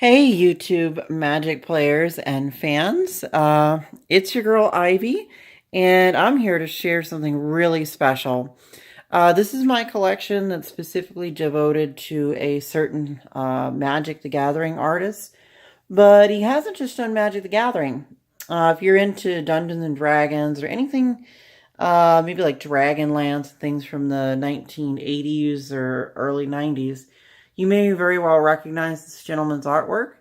Hey, YouTube Magic players and fans. It's your girl Ivy, and I'm here to share something really special. This is my collection that's specifically devoted to a certain Magic the Gathering artist, but he hasn't just done Magic the Gathering. If you're into Dungeons and Dragons or anything, maybe like Dragonlance, things from the 1980s or early 90s, you may very well recognize this gentleman's artwork.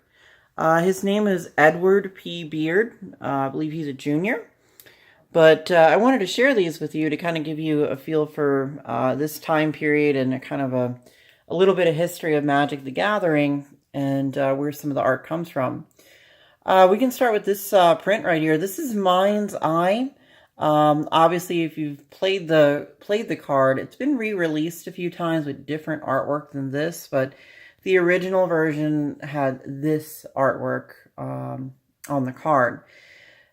His name is Edward P. Beard. I believe he's a junior. But I wanted to share these with you to kind of give you a feel for this time period and a kind of a little bit of history of Magic the Gathering and where some of the art comes from. We can start with this print right here. This is Mind's Eye. Obviously, if you've played the card, it's been re-released a few times with different artwork than this, but the original version had this artwork on the card.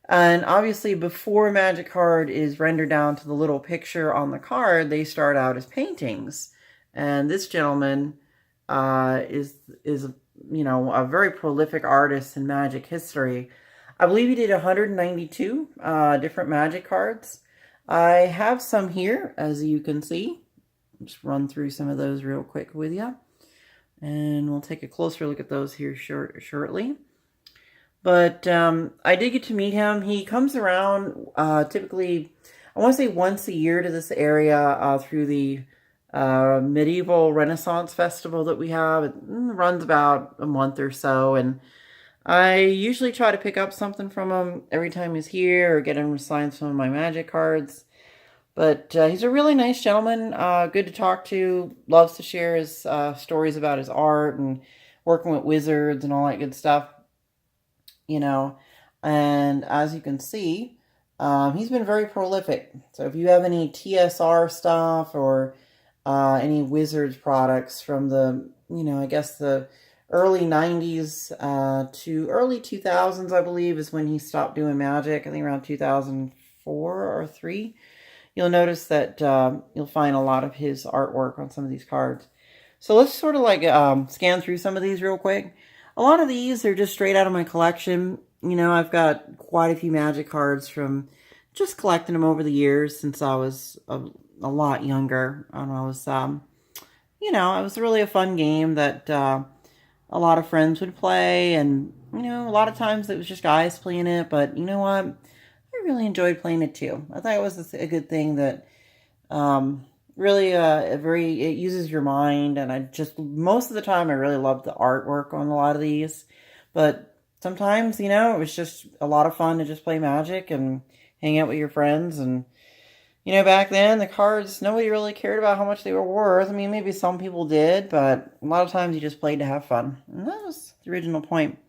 And obviously, before Magic card is rendered down to the little picture on the card, they start out as paintings. And this gentleman is a very prolific artist in Magic history. I believe he did 192 different Magic cards. I have some here, as you can see. Just run through some of those real quick with you. And we'll take a closer look at those here shortly. But I did get to meet him. He comes around typically, I want to say once a year to this area through the Medieval Renaissance Festival that we have. It runs about a month or so, and I usually try to pick up something from him every time he's here or get him to sign some of my Magic cards. But he's a really nice gentleman, good to talk to, loves to share his stories about his art and working with wizards and all that good stuff, And as you can see, he's been very prolific. So if you have any TSR stuff or any Wizards products from the, I guess the early 90s to early 2000s, I believe, is when he stopped doing Magic. I think around 2004 or 3. You'll notice that you'll find a lot of his artwork on some of these cards. So let's sort of like scan through some of these real quick. A lot of these are just straight out of my collection. I've got quite a few Magic cards from just collecting them over the years since I was a lot younger. And I was, it was really a fun game that a lot of friends would play. And, a lot of times it was just guys playing it. But you know what? I really enjoyed playing it too. I thought it was a good thing that really it uses your mind, and I just most of the time I really loved the artwork on a lot of these, but sometimes it was just a lot of fun to just play Magic and hang out with your friends. And back then the cards, nobody really cared about how much they were worth. I mean, maybe some people did, but a lot of times you just played to have fun, and that was the original point.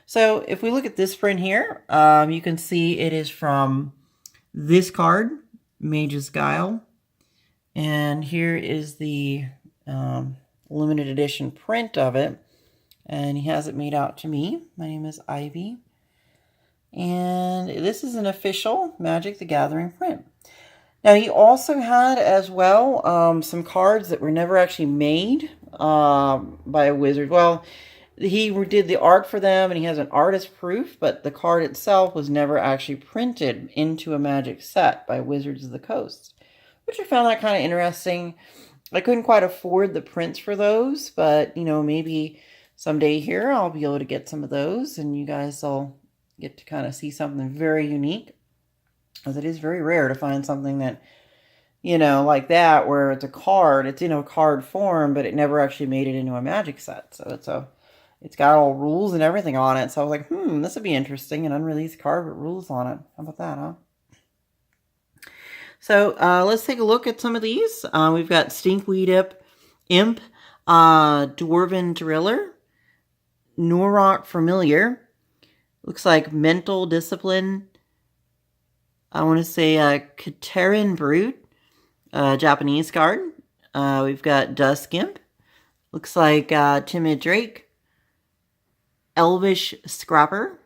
So if we look at this print here, you can see it is from this card, Mage's Guile. And here is the limited edition print of it. And he has it made out to me. My name is Ivy. And this is an official Magic the Gathering print. Now, he also had as well some cards that were never actually made by a wizard. Well, he did the art for them, and he has an artist proof, but the card itself was never actually printed into a Magic set by Wizards of the Coast, which I found that kind of interesting. I couldn't quite afford the prints for those, but, maybe someday here I'll be able to get some of those, and you guys will get to kind of see something very unique, as it is very rare to find something that, like that, where it's a card, it's in a card form, but it never actually made it into a Magic set. So it's got all rules and everything on it. So I was like, this would be interesting. An unreleased card with rules on it. How about that, huh? So let's take a look at some of these. We've got Stinkweed Imp, Dwarven Driller, Norrock Familiar. Looks like Mental Discipline. I want to say Katerin Brute, Japanese card. We've got Dusk Imp. Looks like Timid Drake. Elvish Scrapper,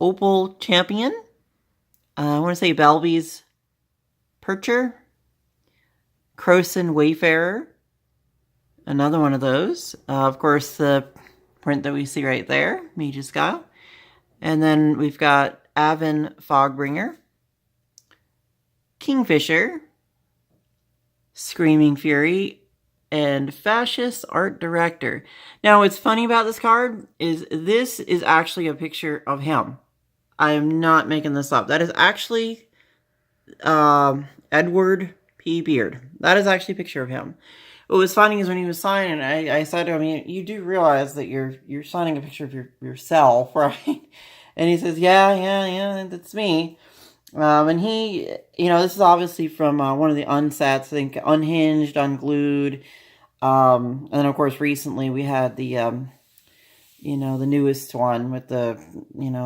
Opal Champion, I want to say Belby's Percher, Croson Wayfarer, another one of those. Of course, the print that we see right there, Mage's Guile. And then we've got Avon Fogbringer, Kingfisher, Screaming Fury, and Fascist Art Director. Now, what's funny about this card is this is actually a picture of him. I am not making this up. That is actually Edward P. Beard. That is actually a picture of him. What was funny is when he was signing, I said to him, you do realize that you're signing a picture of yourself, right? And he says, yeah, that's me. And he, this is obviously from one of the unsats, I think Unhinged, Unglued. And then, of course, recently we had the, the newest one with the,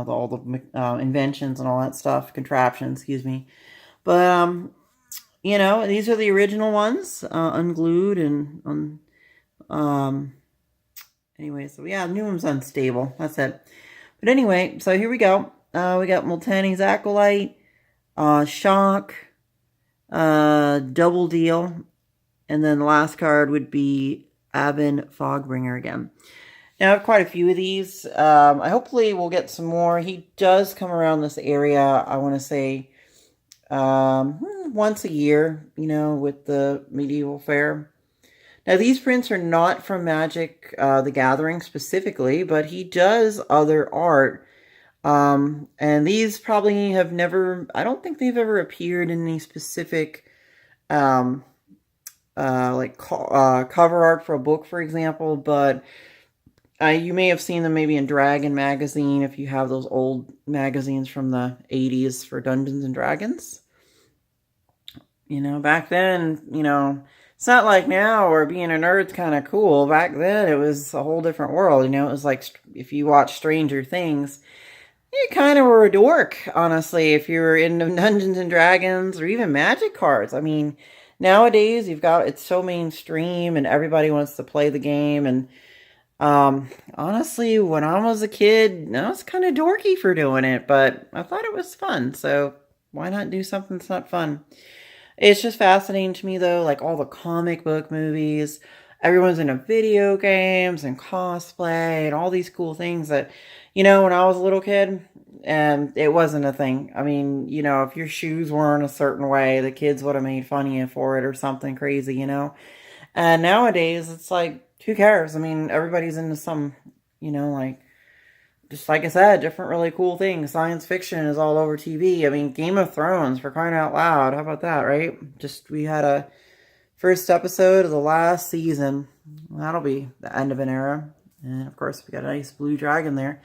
all the inventions and all that stuff, contraptions, excuse me. But, these are the original ones, Unglued and, anyway, so yeah, the new one's Unstable. That's it. But anyway, so here we go. We got Multani's Acolyte, Shock, Double Deal, and then the last card would be Avon Fogbringer again. Now, I have quite a few of these. I hopefully will get some more. He does come around this area, I want to say, once a year, with the medieval fair. Now, these prints are not from Magic the Gathering specifically, but he does other art. And these probably have never, I don't think they've ever appeared in any specific, cover art for a book, for example, but you may have seen them maybe in Dragon Magazine if you have those old magazines from the 80s for Dungeons and Dragons. Back then, it's not like now where being a nerd's kind of cool. Back then, it was a whole different world. It was like if you watch Stranger Things, you kind of were a dork, honestly, if you were into Dungeons and Dragons or even Magic cards. I mean, nowadays, it's so mainstream and everybody wants to play the game. And honestly, when I was a kid, I was kind of dorky for doing it, but I thought it was fun. So why not do something that's not fun? It's just fascinating to me, though, like all the comic book movies. Everyone's into video games and cosplay and all these cool things that, when I was a little kid, it wasn't a thing. I mean, if your shoes weren't a certain way, the kids would have made fun of you for it or something crazy, And nowadays, it's like, who cares? I mean, everybody's into some, just like I said, different really cool things. Science fiction is all over TV. I mean, Game of Thrones, for crying out loud. How about that, right? We had a first episode of the last season. That'll be the end of an era. And, of course, we got a nice blue dragon there.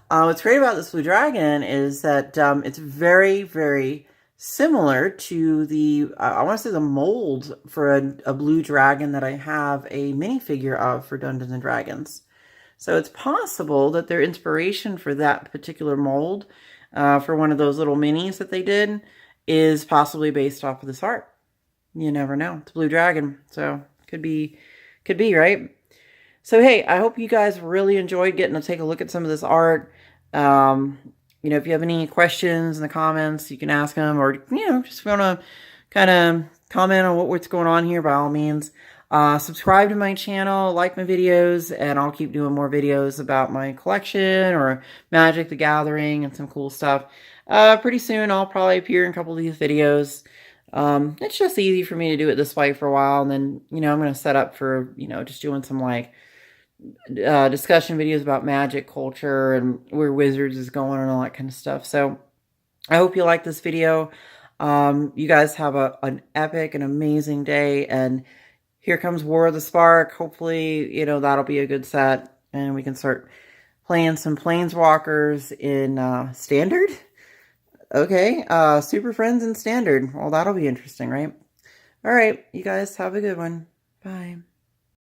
What's great about this blue dragon is that it's very, very similar to the, I want to say the mold for a blue dragon that I have a minifigure of for Dungeons and Dragons. So it's possible that their inspiration for that particular mold, for one of those little minis that they did, is possibly based off of this art. You never know. It's a blue dragon, so could be, right? So, hey, I hope you guys really enjoyed getting to take a look at some of this art. If you have any questions in the comments, you can ask them, or, just want to kind of comment on what's going on here, by all means. Subscribe to my channel, like my videos, and I'll keep doing more videos about my collection or Magic the Gathering and some cool stuff. Pretty soon I'll probably appear in a couple of these videos. It's just easy for me to do it this way for a while, and then, I'm going to set up for, just doing some, discussion videos about Magic culture and where Wizards is going and all that kind of stuff. So, I hope you like this video. You guys have an epic and amazing day, and here comes War of the Spark. Hopefully, that'll be a good set, and we can start playing some Planeswalkers in Standard. Okay, Super Friends in Standard. Well, that'll be interesting, right? All right, you guys have a good one. Bye.